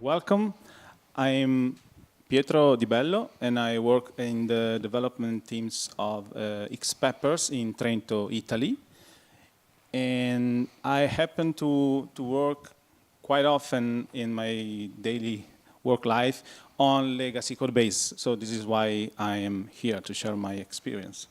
Welcome. I'm Pietro Di Bello, and I work in the development teams of Xpeppers in Trento, Italy. And I happen to work quite often in my daily work life on legacy code base. So this is why I am here to share my experience.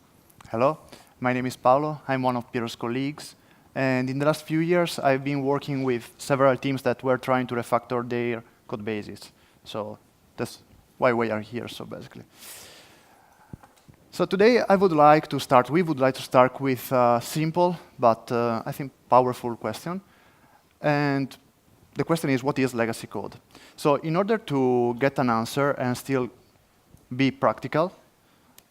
Hello, my name is Paolo. I'm one of Pietro's colleagues. And in the last few years, I've been working with several teams that were trying to refactor their code bases. So that's why we are here, so basically. So today, we would like to start with a simple, but I think powerful question. And the question is, what is legacy code? So in order to get an answer and still be practical,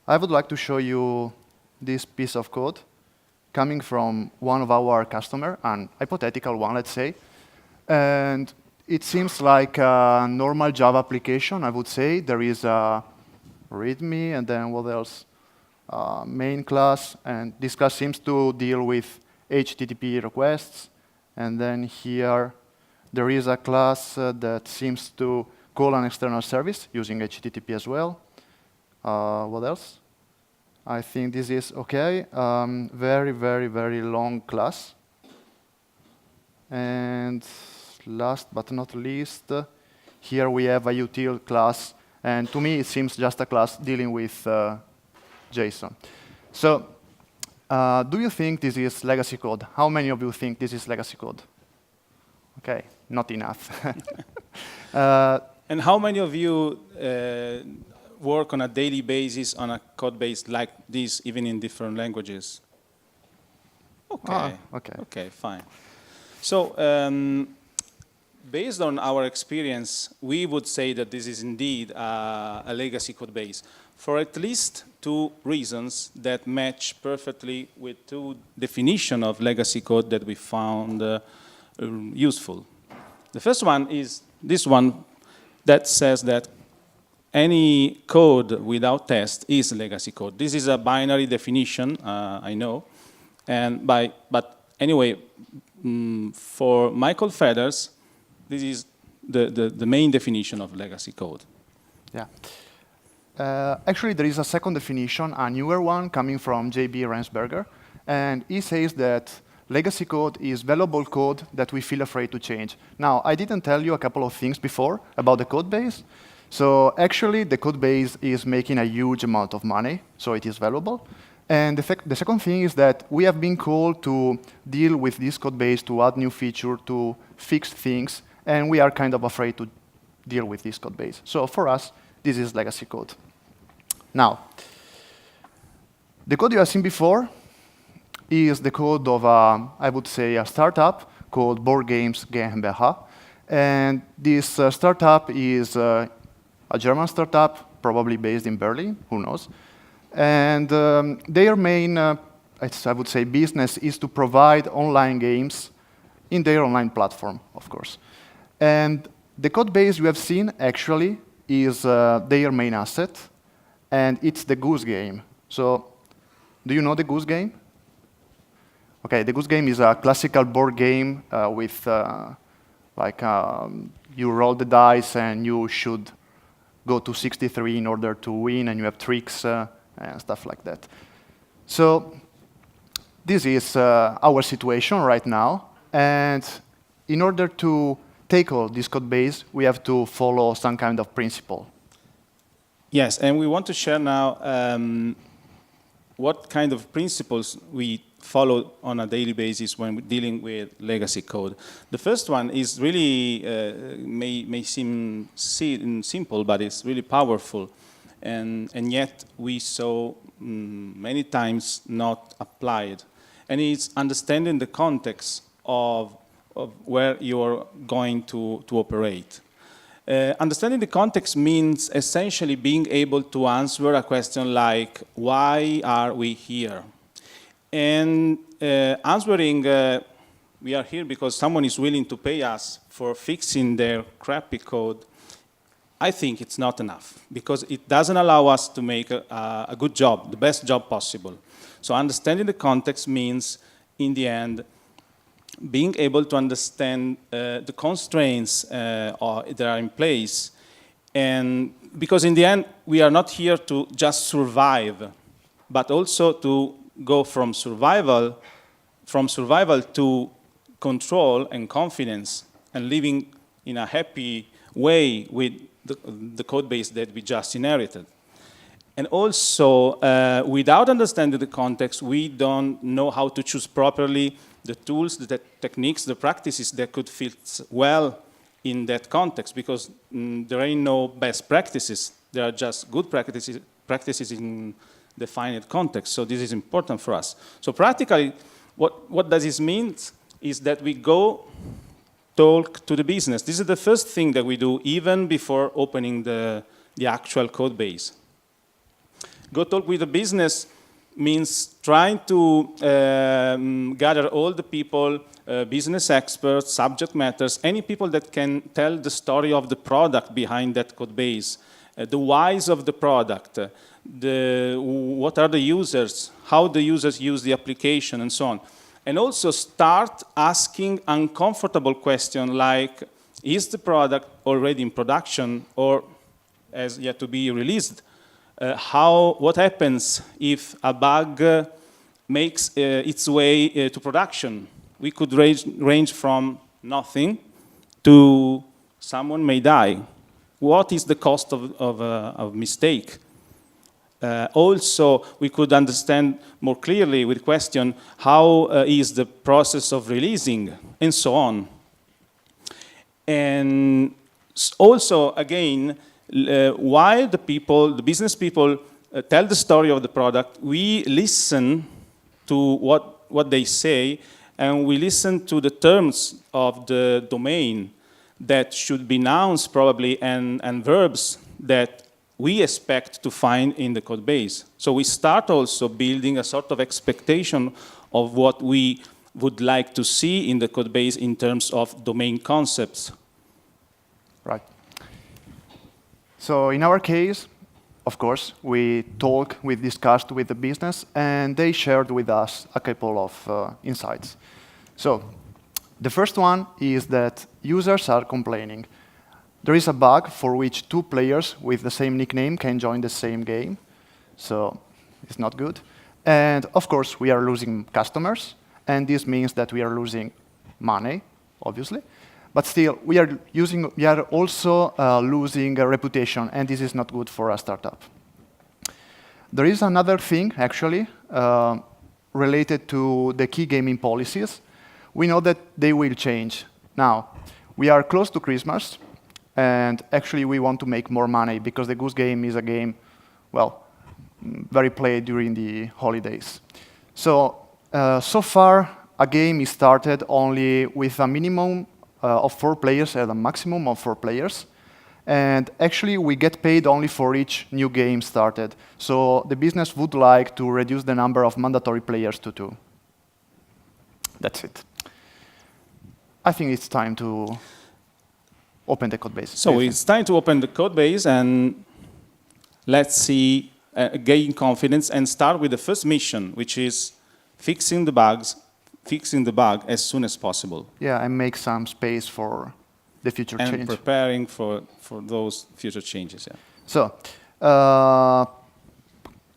I would like to show you this piece of code coming from one of our customers, an hypothetical one, let's say. And it seems like a normal Java application, I would say. There is a README, and then what else? Main class, and this class seems to deal with HTTP requests. And then here, there is a class that seems to call an external service using HTTP as well. What else? I think this is OK. Very, very, very long class. And last but not least, here we have a util class. And to me, it seems just a class dealing with JSON. So do you think this is legacy code? How many of you think this is legacy code? OK, not enough. And how many of you work on a daily basis on a code base like this, even in different languages? OK. OK, fine. So based on our experience, we would say that this is indeed a legacy code base for at least two reasons that match perfectly with two definitions of legacy code that we found useful. The first one is this one that says that any code without test is legacy code. This is a binary definition, I know. But anyway, for Michael Feathers, this is the main definition of legacy code. Yeah. Actually, there is a second definition, a newer one, coming from J.B. Rensberger. And he says that legacy code is valuable code that we feel afraid to change. Now, I didn't tell you a couple of things before about the code base. So actually, the code base is making a huge amount of money, so it is valuable. And the second thing is that we have been called to deal with this code base, to add new feature, to fix things, and we are kind of afraid to deal with this code base. So for us, this is legacy code. Now, the code you have seen before is the code of, I would say, a startup called Board Games GmbH. And this startup is a German startup, probably based in Berlin, who knows. And their main, I would say, business is to provide online games in their online platform, of course. And the code base you have seen, actually, is their main asset. And it's the Goose Game. So do you know the Goose Game? OK, the Goose Game is a classical board game with, you roll the dice, and you should go to 63 in order to win, and you have tricks and stuff like that. So this is our situation right now. And in order to tackle this code base, we have to follow some kind of principle. Yes, and we want to share now what kind of principles we follow on a daily basis when we're dealing with legacy code. The first one is really, may seem simple, but it's really powerful. And yet we saw many times not applied. And it's understanding the context of where you're going to operate. Understanding the context means essentially being able to answer a question like, why are we here? And answering, we are here because someone is willing to pay us for fixing their crappy code, I think it's not enough, because it doesn't allow us to make a good job, the best job possible. So understanding the context means, in the end, being able to understand the constraints that are in place. And because in the end, we are not here to just survive, but also to go from survival to control and confidence and living in a happy way with the code base that we just inherited. And also, without understanding the context, we don't know how to choose properly the tools, the techniques, the practices that could fit well in that context, because there ain't no best practices. There are just good practices in defined context. So this is important for us. So practically, what does this mean is that we go talk to the business. This is the first thing that we do even before opening the actual code base. Go talk with the business means trying to gather all the people, business experts, subject matters, any people that can tell the story of the product behind that code base, the whys of the product, what are the users, how the users use the application, and so on. And also start asking uncomfortable questions like, is the product already in production or has yet to be released? What happens if a bug makes its way to production? We could range from nothing to someone may die. What is the cost of mistake? Also, we could understand more clearly with question, how is the process of releasing, and so on. And also, again, while the business people tell the story of the product, we listen to what they say, and we listen to the terms of the domain that should be nouns probably, and verbs that we expect to find in the code base. So we start also building a sort of expectation of what we would like to see in the code base in terms of domain concepts. Right. So in our case, of course, we discussed with the business, and they shared with us a couple of insights. So the first one is that users are complaining. There is a bug for which 2 players with the same nickname can join the same game. So it's not good. And of course, we are losing customers, and this means that we are losing money, obviously. But still, we are also losing a reputation, and this is not good for a startup. There is another thing, actually, related to the key gaming policies. We know that they will change. Now, we are close to Christmas, and actually we want to make more money because the Goose Game is a game, well, very played during the holidays. So, so far, a game is started only with a minimum of 4 players and a maximum of 4 players. And actually, we get paid only for each new game started. So the business would like to reduce the number of mandatory players to 2. That's it. I think it's time to open the code base. So it's time to open the code base, and let's see, gain confidence and start with the first mission, which is fixing the bug as soon as possible. Yeah, and make some space for the future change. And preparing for those future changes, yeah. So,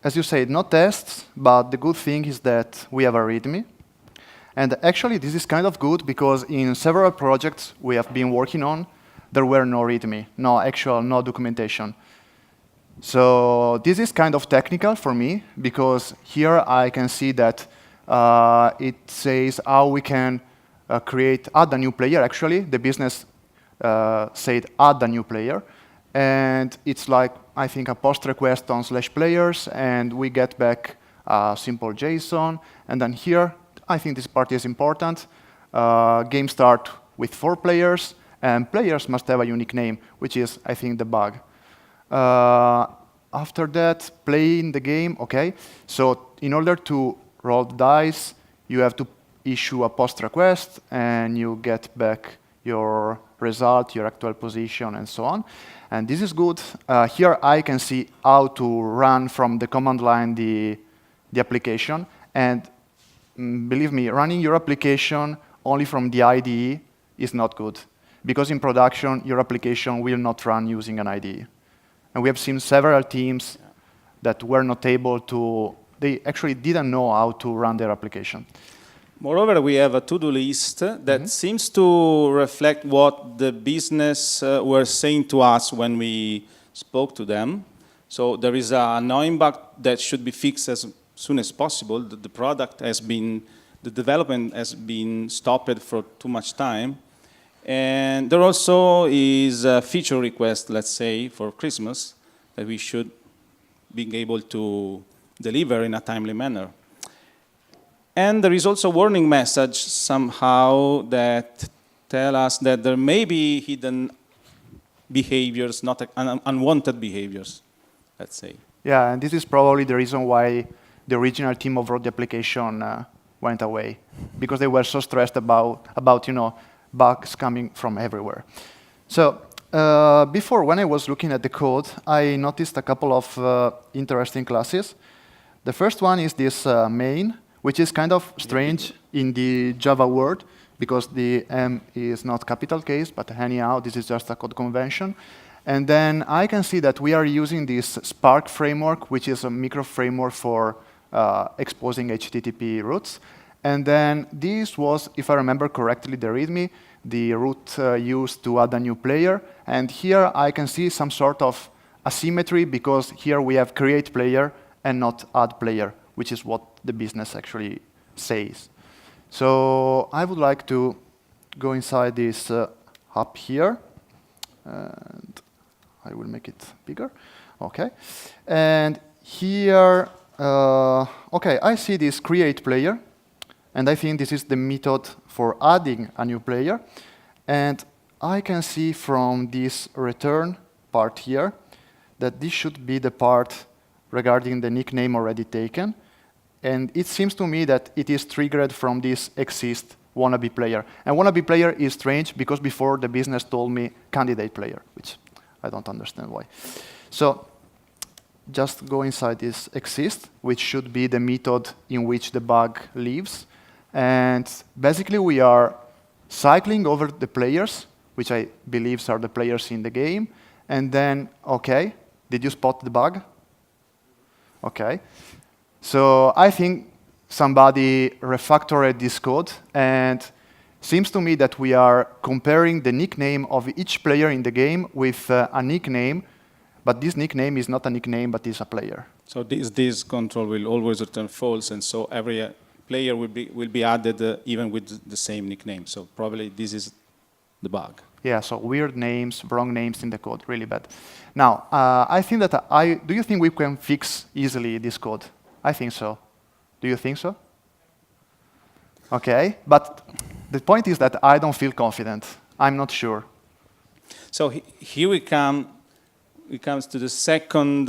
as you said, no tests, but the good thing is that we have a README. And actually, this is kind of good because in several projects we have been working on, there were no README, no documentation. So this is kind of technical for me because here I can see that it says how we can add a new player. Actually, the business said add a new player. And it's like, I think, a post request on /players, and we get back a simple JSON. And then here, I think this part is important. Game start with 4 players, and players must have a unique name, which is, I think, the bug. After that, playing the game, OK. So in order to roll the dice, you have to issue a post request, and you get back your result, your actual position, and so on. And this is good. Here I can see how to run from the command line the application. And believe me, running your application only from the IDE is not good. Because in production, your application will not run using an IDE. And we have seen several teams that were not able to, they actually didn't know how to run their application. Moreover, we have a to-do list that seems to reflect what the business were saying to us when we spoke to them. So there is an annoying bug that should be fixed as soon as possible. The product has been, the development has been stopped for too much time. And there also is a feature request, let's say, for Christmas that we should be able to deliver in a timely manner. And there is also a warning message somehow that tell us that there may be hidden behaviors, not unwanted behaviors, let's say. Yeah, and this is probably the reason why the original team who wrote the application went away, because they were so stressed about bugs coming from everywhere. So before, when I was looking at the code, I noticed a couple of interesting classes. The first one is this main, which is kind of strange in the Java world, because the M is not capital case, but anyhow, this is just a code convention. And then I can see that we are using this Spark framework, which is a micro framework for exposing HTTP routes. And then this was, if I remember correctly, the README, the route used to add a new player. And here I can see some sort of asymmetry, because here we have create player and not add player, which is what the business actually says. So I would like to go inside this hub here. And I will make it bigger. OK. And here, OK, I see this create player. And I think this is the method for adding a new player. And I can see from this return part here that this should be the part regarding the nickname already taken. And it seems to me that it is triggered from this exist wannabe player. And wannabe player is strange, because before the business told me candidate player, which I don't understand why. So just go inside this exist, which should be the method in which the bug lives. And basically, we are cycling over the players, which I believe are the players in the game. And then, OK, did you spot the bug? OK. So I think somebody refactored this code. And seems to me that we are comparing the nickname of each player in the game with a nickname. But this nickname is not a nickname, but is a player. So this control will always return false. And so every player will be added even with the same nickname. So probably this is the bug. Yeah, so weird names, wrong names in the code, really bad. Now, I think that do you think we can fix easily this code? I think so. Do you think so? OK, but the point is that I don't feel confident. I'm not sure. So here we come. It comes to the second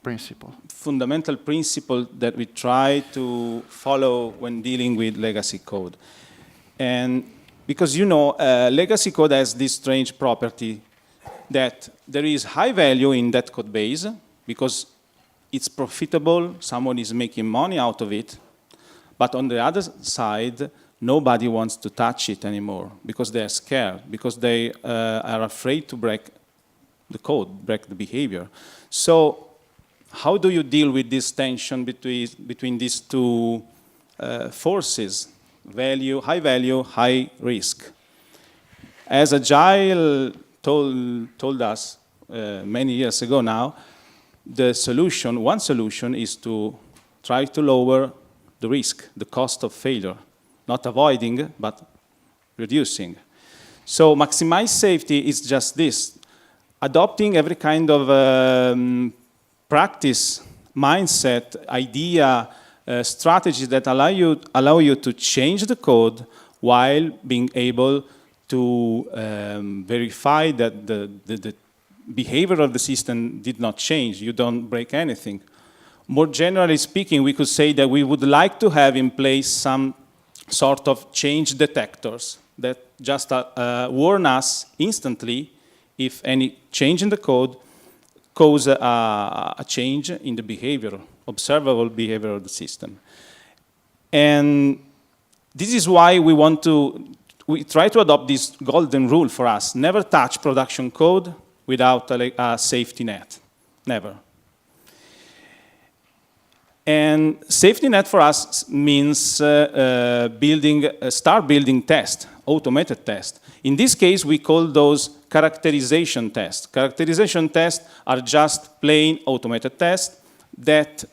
principle. Fundamental principle that we try to follow when dealing with legacy code. And because legacy code has this strange property that there is high value in that code base because it's profitable, someone is making money out of it, but on the other side, nobody wants to touch it anymore because they're scared, because they are afraid to break the code, break the behavior. So how do you deal with this tension between these two forces, high value, high risk? As Agile told us many years ago now, one solution is to try to lower the risk, the cost of failure, not avoiding, but reducing. So maximize safety is just this. Adopting every kind of practice, mindset, idea, strategies that allow you to change the code while being able to verify that the behavior of the system did not change. You don't break anything. More generally speaking, we could say that we would like to have in place some sort of change detectors that just warn us instantly if any change in the code cause a change in the behavior, observable behavior of the system. And This is why we try to adopt this golden rule for us. Never touch production code without a safety net. Never. And safety net for us means start building test, automated test. In this case, we call those characterization tests. Characterization tests are just plain automated tests that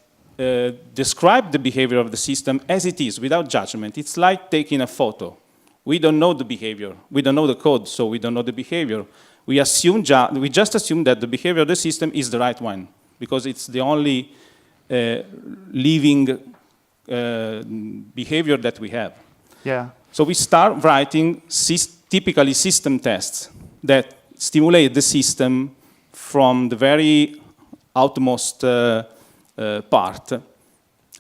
describe the behavior of the system as it is, without judgment. It's like taking a photo. We don't know the behavior. We don't know the code, so we don't know the behavior. We just assume that the behavior of the system is the right one, because it's the only living behavior that we have. Yeah. So we start writing typically system tests that stimulate the system from the very outmost part.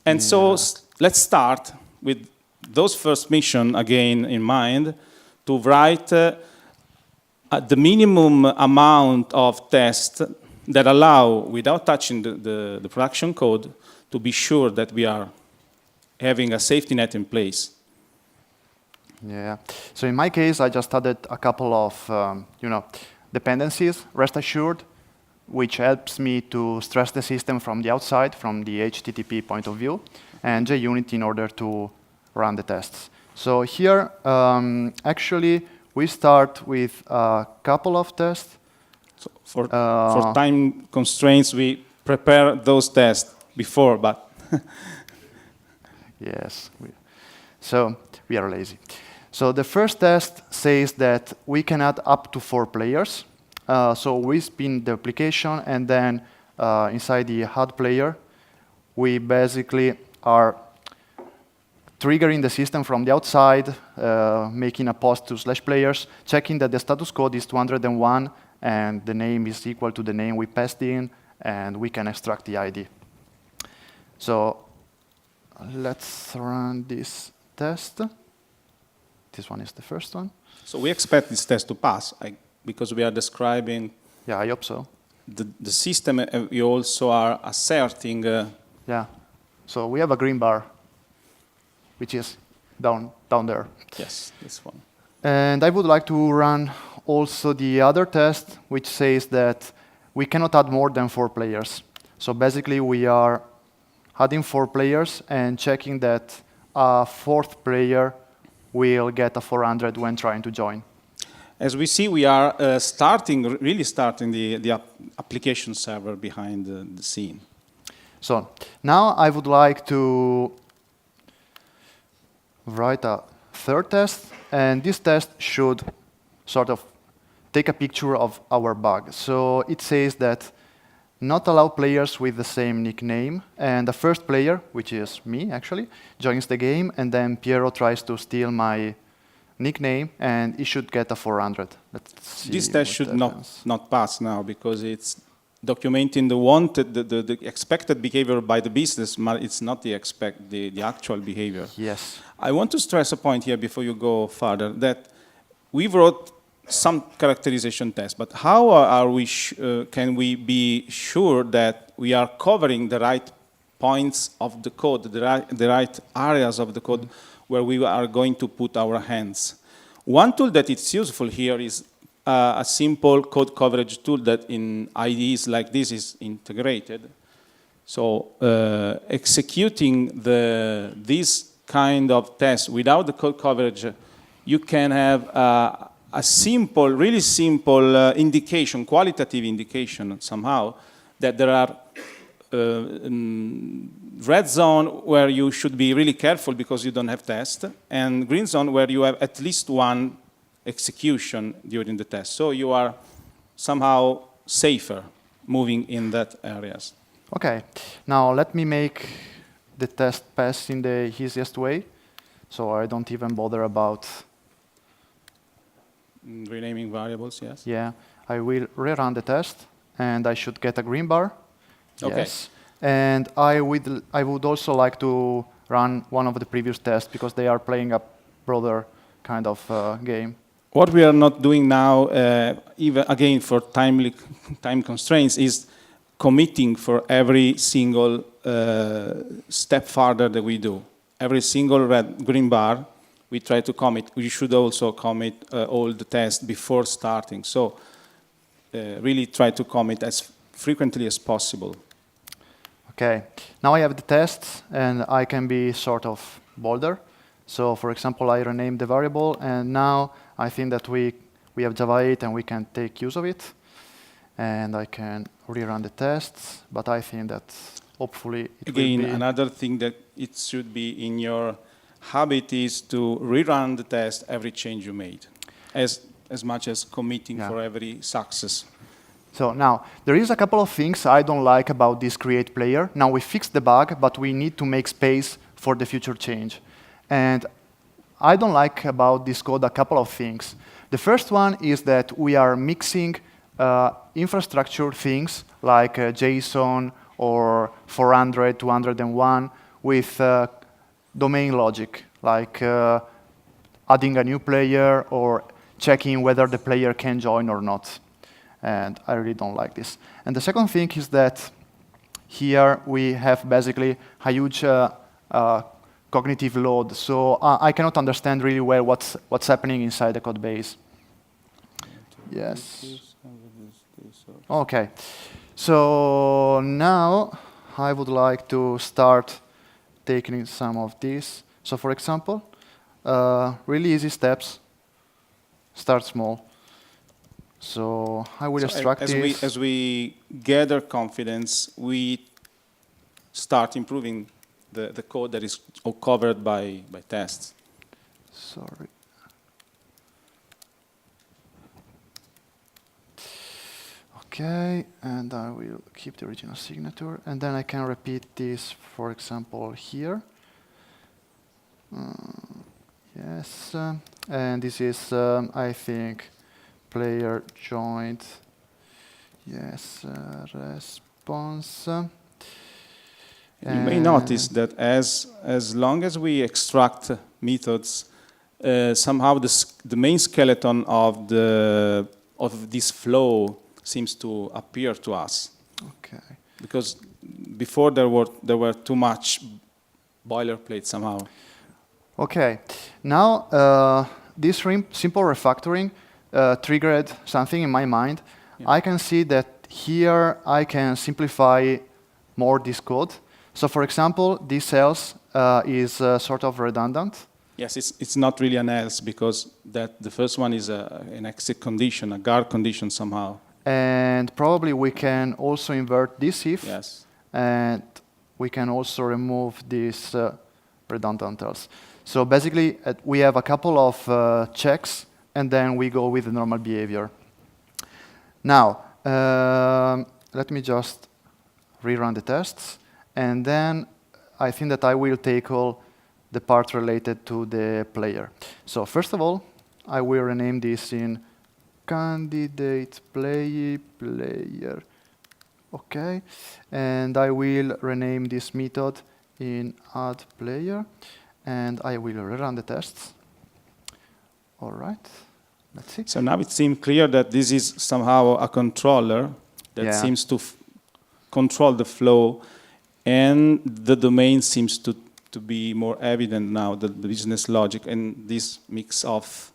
And so let's start with those first mission again in mind, to write the minimum amount of tests that allow, without touching the production code, to be sure that we are having a safety net in place. Yeah. So in my case, I just added a couple of dependencies, rest assured, which helps me to stress the system from the outside, from the HTTP point of view, and JUnit in order to run the tests. So here, actually, we start with a couple of tests. So for time constraints, we prepare those tests before, but yes. So we are lazy. So the first test says that we can add up to 4 players. So we spin the application, and then inside the add player, we basically are triggering the system from the outside, making a post to /players, checking that the status code is 201, and the name is equal to the name we passed in, and we can extract the ID. So let's run this test. This one is the first one. So we expect this test to pass, because we are describing. Yeah, I hope so. The system. We also are asserting. Yeah. So we have a green bar, which is down there. Yes, this one. And I would like to run also the other test, which says that we cannot add more than 4 players. So basically, we are adding 4 players and checking that a 4th player will get a 400 when trying to join. As we see, we are really starting the application server behind the scene. So now I would like to write a third test, and this test should sort of take a picture of our bug. So it says that not allow players with the same nickname, and the first player, which is me actually, joins the game, and then Piero tries to steal my nickname, and he should get a 400. Let's see. This test should not pass now, because it's documenting the expected behavior by the business, but it's not the actual behavior. Yes. I want to stress a point here before you go further, that we wrote some characterization tests, but how are we can we be sure that we are covering the right points of the code, the right areas of the code where we are going to put our hands? One tool that is useful here is a simple code coverage tool that in IDEs like this is integrated. So executing this kind of test without the code coverage, you can have a simple, really simple indication, qualitative indication somehow, that there are red zone where you should be really careful because you don't have test, and green zone where you have at least one execution during the test. So you are somehow safer moving in that areas. Okay, now let me make the test pass in the easiest way, so I don't even bother about renaming variables, yes? Yeah, I will rerun the test, and I should get a green bar. Okay. Yes. And I would also like to run one of the previous tests, because they are playing a broader kind of game. What we are not doing now, even again for time constraints, is committing for every single step further that we do. Every single green bar, we try to commit. We should also commit all the tests before starting. So really try to commit as frequently as possible. Okay, now I have the tests, and I can be sort of bolder. So for example, I rename the variable, and now I think that we have Java 8 and we can take use of it. And I can rerun the tests, but I think that hopefully it will be... Another thing that it should be in your habit is to rerun the test every change you made, as much as committing for every success. So now, there is a couple of things I don't like about this create player. Now we fixed the bug, but we need to make space for the future change. And I don't like about this code a couple of things. The first one is that we are mixing infrastructure things like JSON or 400, 201 with domain logic, like adding a new player or checking whether the player can join or not. And I really don't like this. And the second thing is that here we have basically a huge cognitive load. So I cannot understand really well what's happening inside the code base. Yes. Okay. So now I would like to start taking some of these. So for example, really easy steps. Start small. So I will extract this. As we gather confidence, we start improving the code that is covered by tests. Sorry. Okay, and I will keep the original signature, and then I can repeat this, for example, here. Yes, and this is, I think, player joined. Yes, response. You may notice that as long as we extract methods, somehow the main skeleton of this flow seems to appear to us. Okay. Because before there were too much boilerplate somehow. Okay. Now this simple refactoring triggered something in my mind. Yeah. I can see that here I can simplify more this code. So for example, this else is sort of redundant. Yes, it's not really an else because the first one is an exit condition, a guard condition somehow. And probably we can also invert this if. Yes. And we can also remove this redundant else. So basically, we have a couple of checks, and then we go with the normal behavior. Now, let me just rerun the tests. And then I think that I will tackle the part related to the player. So first of all, I will rename this in candidate player. Okay. And I will rename this method in add player. And I will rerun the tests. All right. Let's see. So now it seems clear that this is somehow a controller that seems to control the flow. And the domain seems to be more evident now, the business logic, and this mix of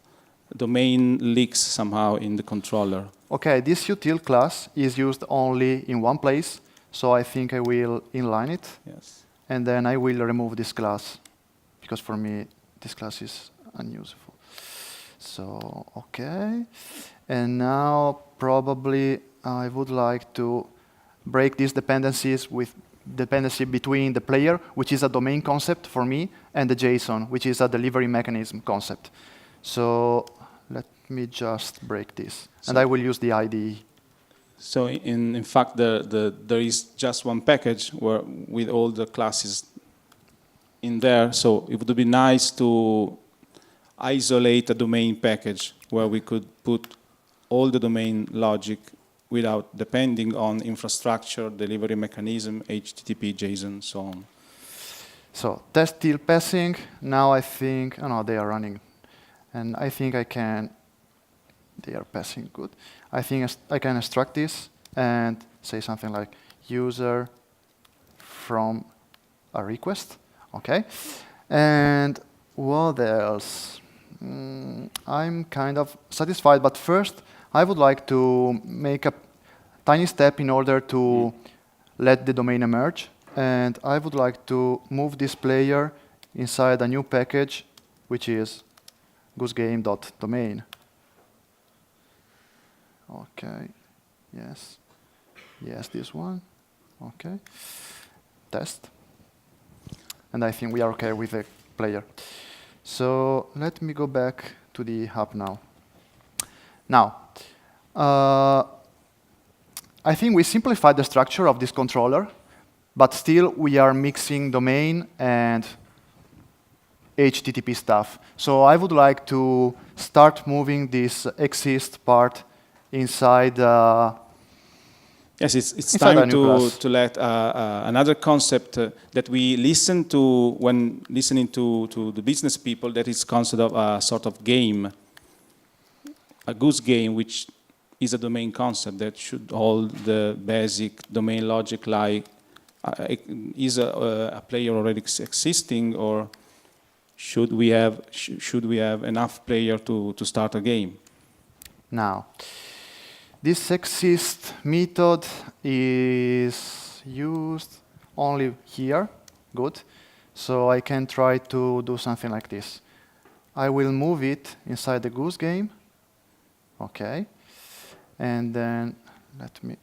domain leaks somehow in the controller. Okay, this util class is used only in one place, so I think I will inline it. Yes. And then I will remove this class, because for me, this class is unuseful. So, okay. And now, probably, I would like to break these dependencies with dependency between the player, which is a domain concept for me, and the JSON, which is a delivery mechanism concept. So let me just break this. And I will use the IDE. So in fact, there is just one package with all the classes in there. So it would be nice to isolate a domain package where we could put all the domain logic without depending on infrastructure, delivery mechanism, HTTP, JSON, so on. So test till passing. Now I think, oh no, they are running. And I think I can, they are passing good. I think I can extract this and say something like user from a request. Okay. And What else? I'm kind of satisfied, but first I would like to make a tiny step in order to let the domain emerge. And I would like to move this player inside a new package, which is goosegame.domain. Okay, yes. Yes, this one. Okay. Test. And I think we are okay with the player. So let me go back to the hub now. Now, I think we simplified the structure of this controller, but still we are mixing domain and HTTP stuff. So I would like to start moving this exist part inside. Yes, it's inside time class. to let another concept that we listen to when listening to the business people, that is concept of a sort of game, a goose game, which is a domain concept that should hold the basic domain logic, like is a player already existing, or should we have enough player to start a game? Now, this exist method is used only here. Good. So I can try to do something like this. I will move it inside the goose game. Okay. And then let me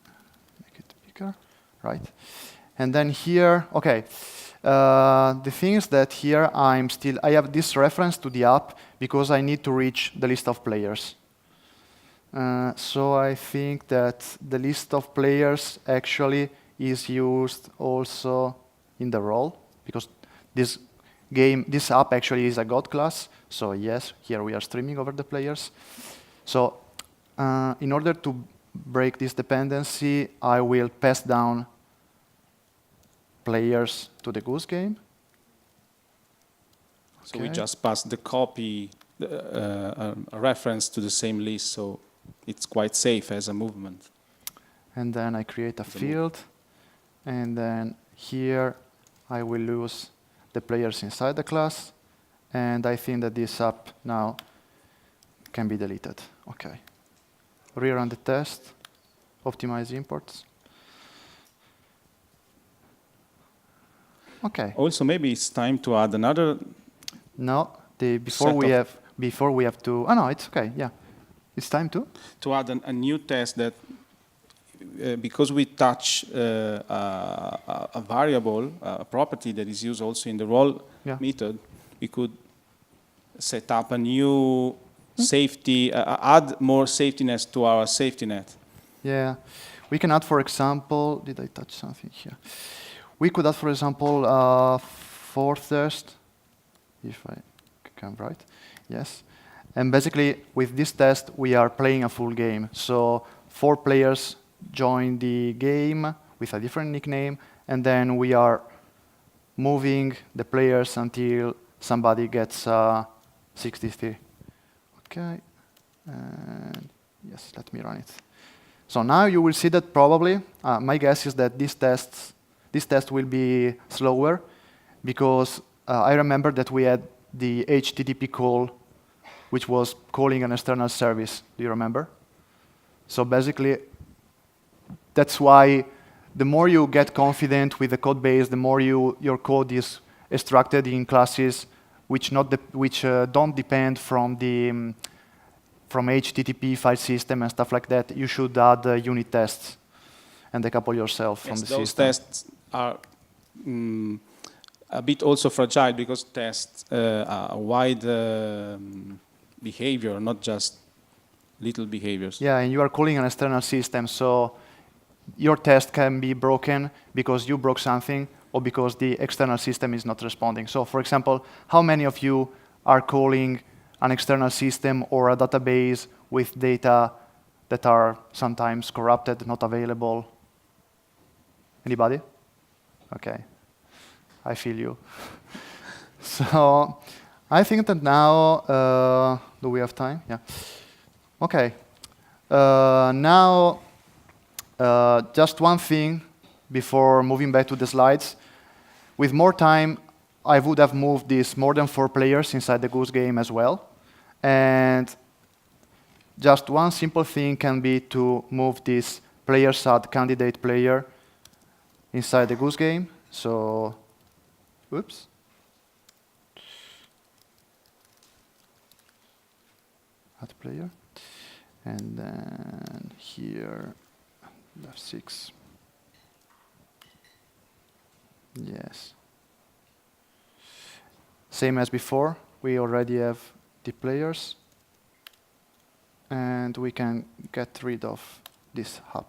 make it bigger. Right. And then here, okay. The thing is that here I have this reference to the app because I need to reach the list of players. So I think that the list of players actually is used also in the role, because this app actually is a God class. So yes, here we are streaming over the players. So in order to break this dependency, I will pass down players to the goose game. So we just pass the copy, a reference to the same list, so it's quite safe as a movement. And then I create a field, and then here I will use the players inside the class, and I think that this app now can be deleted. Okay. Rerun the test, optimize imports. Okay. Also, maybe it's time to add another. No, before we have to. Oh no, it's okay. Yeah, it's time to add a new test that because we touch a variable, a property that is used also in the role method, we could set up a new safety, add more safetiness to our safety net. Yeah, we can add, for example, did I touch something here? We could add, for example, for test, if I can write, yes. And basically, with this test, we are playing a full game. So 4 players join the game with a different nickname, and then we are moving the players until somebody gets 63. Okay, and yes, let me run it. So now you will see that probably, my guess is that this test will be slower, because I remember that we had the HTTP call, which was calling an external service. Do you remember? So basically, that's why the more you get confident with the code base, the more your code is extracted in classes which don't depend from HTTP file system and stuff like that. You should add unit tests and decouple yourself from the system. Those tests are a bit also fragile, because tests are wide behavior, not just little behaviors. Yeah, and you are calling an external system, so your test can be broken because you broke something or because the external system is not responding. So for example, how many of you are calling an external system or a database with data that are sometimes corrupted, not available? Anybody? Okay, I feel you. So I think that now, do we have time? Yeah. Okay. Now, just one thing before moving back to the slides. With more time, I would have moved this more than 4 players inside the goose game as well. And just one simple thing can be to move this player add candidate player inside the goose game. So, whoops. Add player. And then here, F6. Yes. Same as before, we already have the players. And we can get rid of this hub.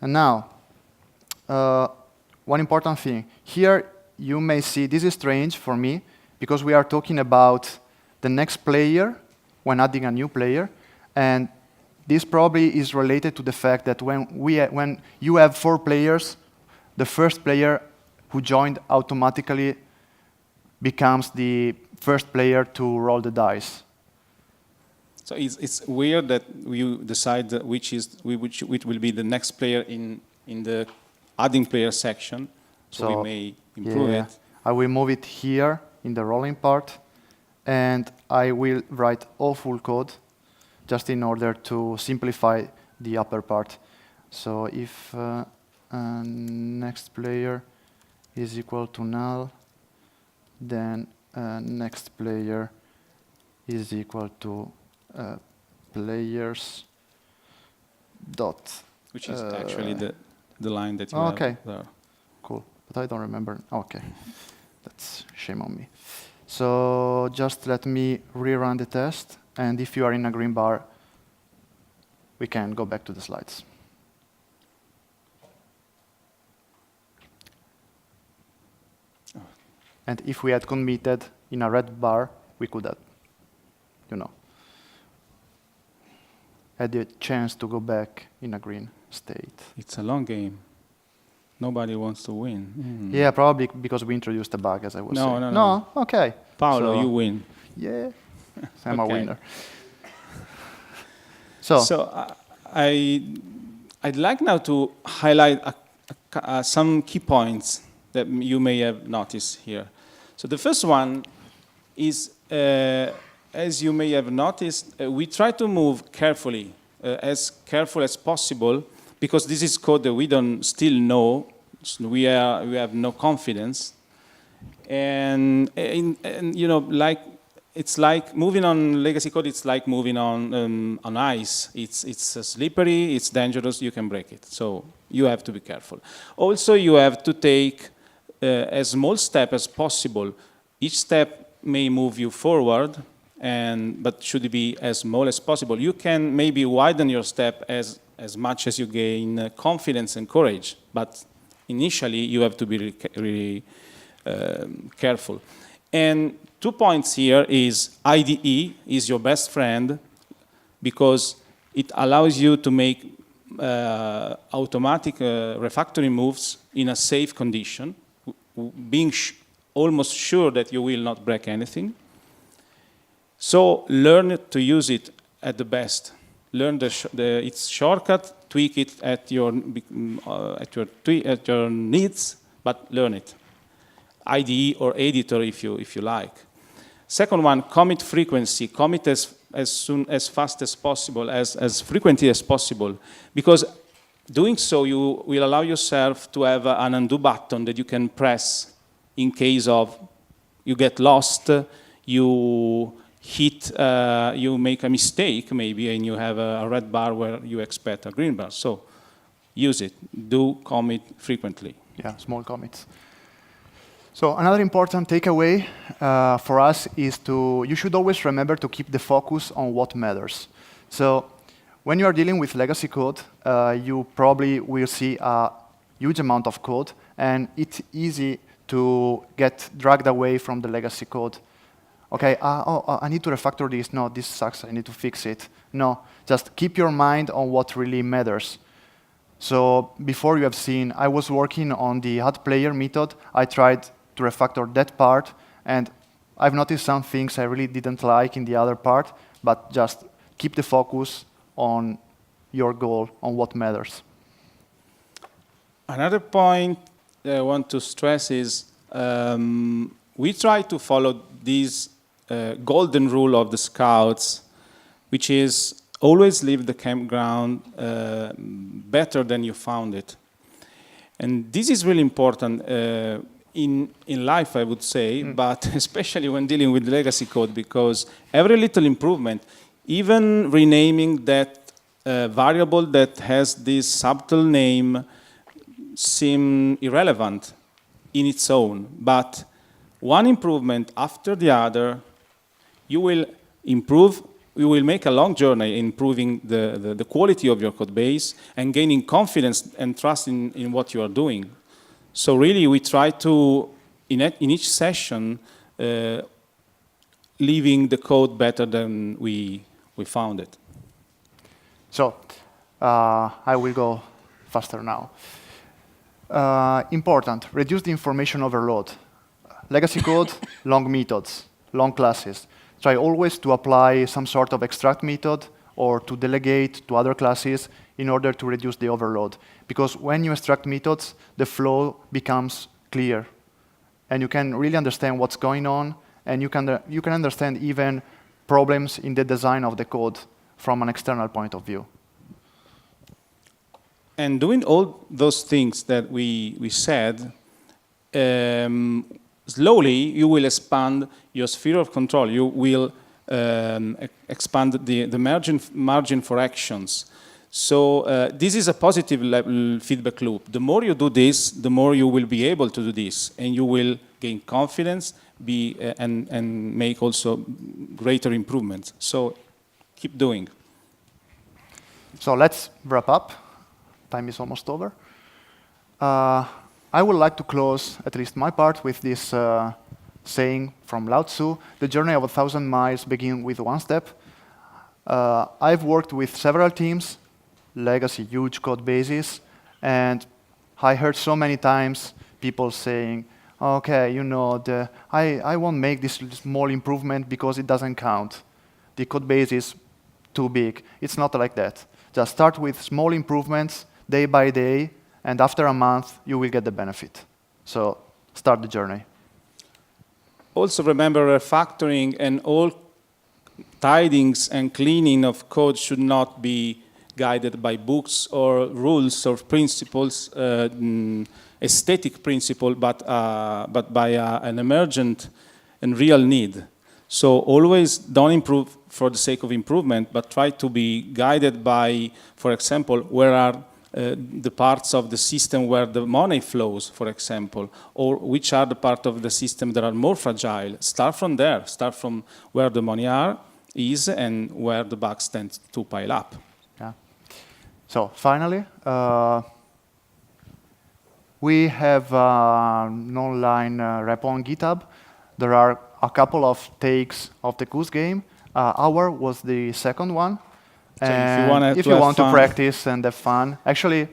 And now, one important thing. Here, you may see, this is strange for me, because we are talking about the next player when adding a new player. And this probably is related to the fact that when you have 4 players, the first player who joined automatically becomes the first player to roll the dice. So it's weird that you decide which will be the next player in the adding player section. So we may improve it. I will move it here in the rolling part, and I will write all full code just in order to simplify the upper part. So if next player is equal to null, then next player is equal to players dot. Which is actually the line that you have there. Cool, but I don't remember. Okay, that's shame on me. So just let me rerun the test, and if you are in a green bar, we can go back to the slides. And if we had committed in a red bar, we could have, had the chance to go back in a green state. It's a long game. Nobody wants to win. Mm. Yeah, probably because we introduced a bug, as I was saying. No. Okay. Paolo, you win. Yeah, I'm a winner. So I'd like now to highlight some key points that you may have noticed here. So the first one is, as you may have noticed, we try to move carefully, as careful as possible, because this is code that we don't still know. So we have no confidence, and it's like moving on legacy code. It's like moving on ice. It's slippery. It's dangerous. You can break it. So you have to be careful. Also, you have to take a small step as possible. Each step may move you forward, but should be as small as possible. You can maybe widen your step as much as you gain confidence and courage, but initially you have to be really careful. And 2 points here is IDE is your best friend because it allows you to make automatic refactoring moves in a safe condition, being almost sure that you will not break anything. So learn to use it at the best. Learn its shortcut, tweak it at your needs, but learn it. IDE or editor if you like. Second one, commit frequency. Commit as fast as possible, as frequently as possible, because doing so you will allow yourself to have an undo button that you can press in case of you get lost, you make a mistake maybe, and you have a red bar where you expect a green bar. So use it. Do commit frequently. Yeah, small commits. So another important takeaway for us is you should always remember to keep the focus on what matters. So when you are dealing with legacy code, you probably will see a huge amount of code, and it's easy to get dragged away from the legacy code. Okay, I need to refactor this. No, this sucks. I need to fix it. No, just keep your mind on what really matters. So before you have seen, I was working on the add player method. I tried to refactor that part, and I've noticed some things I really didn't like in the other part, but just keep the focus on your goal, on what matters. Another point that I want to stress is we try to follow this golden rule of the scouts, which is always leave the campground better than you found it. And this is really important in life, I would say, but especially when dealing with legacy code, because every little improvement, even renaming that variable that has this subtle name, seem irrelevant in its own. But one improvement after the other, you will improve. You will make a long journey improving the quality of your code base and gaining confidence and trust in what you are doing. So really, we try to, in each session, leaving the code better than we found it. So I will go faster now. Important, reduce the information overload. Legacy code, long methods, long classes. Try always to apply some sort of extract method or to delegate to other classes in order to reduce the overload. Because when you extract methods, the flow becomes clear. And you can really understand what's going on, and you can understand even problems in the design of the code from an external point of view. And doing all those things that we said, slowly you will expand your sphere of control. You will expand the margin for actions. So this is a positive level feedback loop. The more you do this, the more you will be able to do this, and you will gain confidence and make also greater improvements. So keep doing. So let's wrap up. Time is almost over. I would like to close, at least my part, with this saying from Lao Tzu: the journey of 1,000 miles begins with one step. I've worked with several teams, legacy, huge code bases, and I heard so many times people saying, okay, you know, I won't make this small improvement because it doesn't count. The code base is too big. It's not like that. Just start with small improvements day by day, and after a month, you will get the benefit. So start the journey. Also remember, refactoring and all tidings and cleaning of code should not be guided by books or rules or principles, aesthetic principle, but by an emergent and real need. So always don't improve for the sake of improvement, but try to be guided by, for example, where are the parts of the system where the money flows, for example, or which are the part of the system that are more fragile. Start from there. Start from where the money is and where the bugs tend to pile up. Yeah. So finally, we have an online repo on GitHub. There are a couple of takes of the Goose Game. Our was the second one. So if you want to practice and have fun, actually,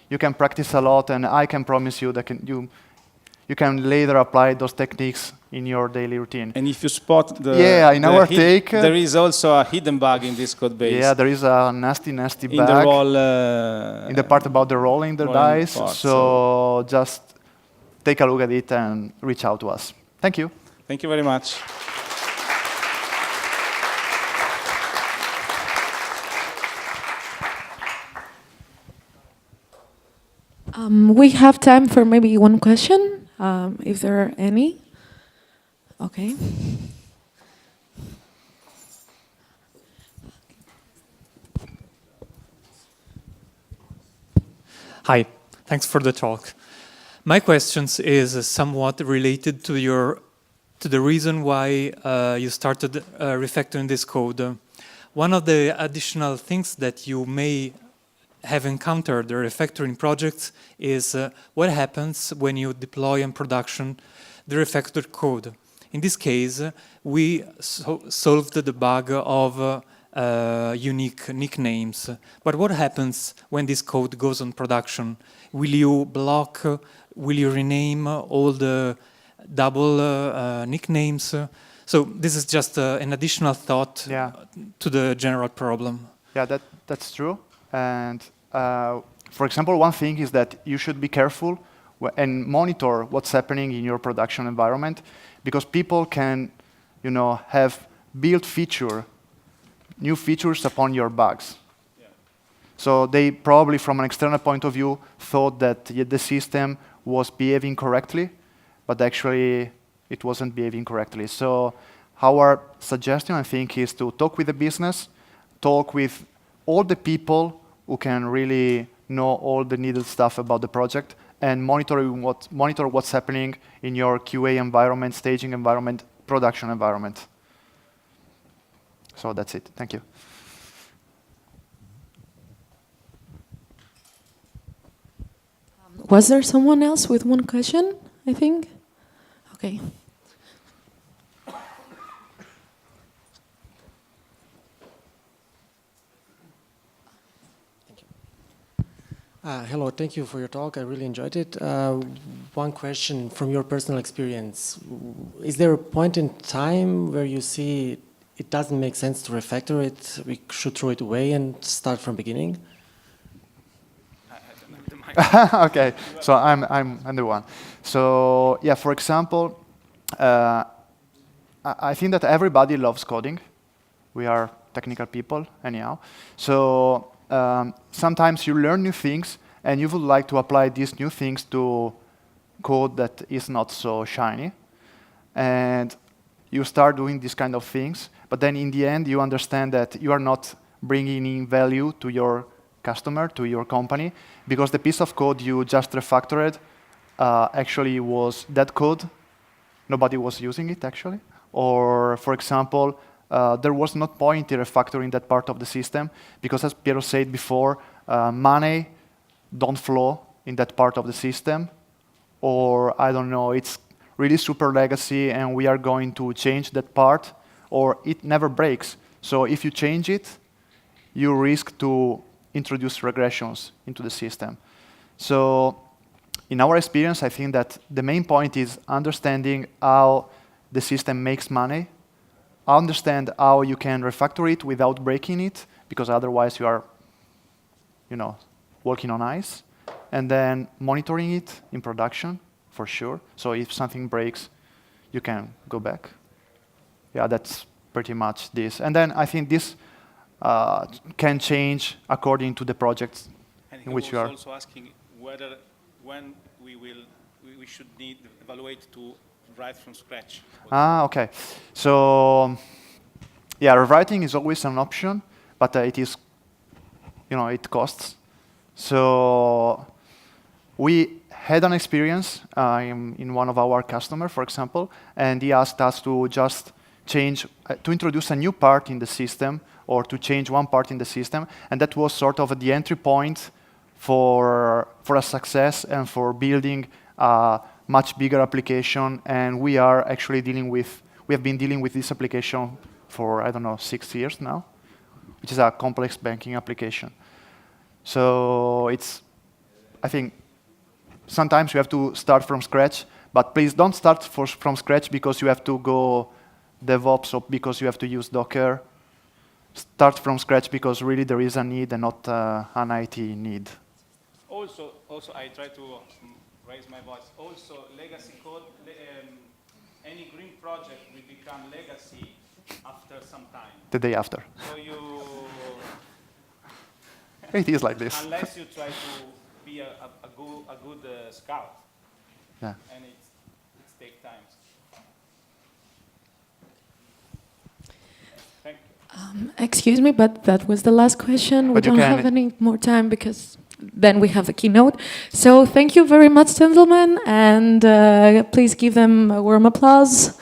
you can practice a lot, and I can promise you that you can later apply those techniques in your daily routine. And if you spot in our take, there is also a hidden bug in this code base. Yeah, there is a nasty bug in the roll, in the part about the rolling the dice. Part, so just take a look at it and reach out to us. Thank you. Thank you very much. We have time for maybe one question, if there are any. Okay. Hi, thanks for the talk. My questions is somewhat related to the reason why you started refactoring this code. One of the additional things that you may have encountered the refactoring projects is what happens when you deploy in production the refactored code. In this case, we solved the bug of unique nicknames. But what happens when this code goes on production? Will you block, will you rename all the double nicknames? So this is just an additional thought to the general problem. Yeah, that's true. And for example, one thing is that you should be careful and monitor what's happening in your production environment, because people can, have built new features upon your bugs. Yeah. So they probably, from an external point of view, thought that the system was behaving correctly, but actually it wasn't behaving correctly. So our suggestion, I think, is to talk with the business, talk with all the people who can really know all the needed stuff about the project, and monitor what's happening in your QA environment, staging environment, production environment. So that's it. Thank you. Was there someone else with one question, I think? Okay. Hello, thank you for your talk. I really enjoyed it. One question from your personal experience. Is there a point in time where you see it doesn't make sense to refactor it, we should throw it away and start from beginning? Okay, so I'm the one. So yeah, for example, I think that everybody loves coding. We are technical people anyhow. So sometimes you learn new things and you would like to apply these new things to code that is not so shiny. And you start doing these kind of things, but then in the end you understand that you are not bringing in value to your customer, to your company, because the piece of code you just refactored actually was dead code. Nobody was using it actually. Or for example, there was not point in refactoring that part of the system because, as Piero said before, money don't flow in that part of the system. Or I don't know, it's really super legacy and we are going to change that part, or it never breaks. So if you change it, you risk to introduce regressions into the system. So in our experience, I think that the main point is understanding how the system makes money, understand how you can refactor it without breaking it, because otherwise you are, walking on ice, and then monitoring it in production, for sure. So if something breaks, you can go back. Yeah, that's pretty much this. And then I think this can change according to the projects in which you are. Also asking when we should evaluate to write from scratch. Okay. So yeah, rewriting is always an option, but it is, it costs. So we had an experience in one of our customers, for example, and he asked us to just to introduce a new part in the system or to change one part in the system, and that was sort of the entry point for a success and for building a much bigger application. And we are actually we have been dealing with this application for, 6 years now, which is a complex banking application. So I think sometimes you have to start from scratch, but please don't start from scratch because you have to go DevOps or because you have to use Docker. Start from scratch because really there is a need and not an IT need. Also, I try to raise my voice. Also, legacy code, any green project will become legacy after some time. The day after. So it is like this. Unless you try to be a good scout. Yeah. And it takes time. Thank you. Excuse me, but that was the last question. We But you don't can- have any more time because then we have the keynote. So thank you very much, gentlemen, and please give them a warm applause.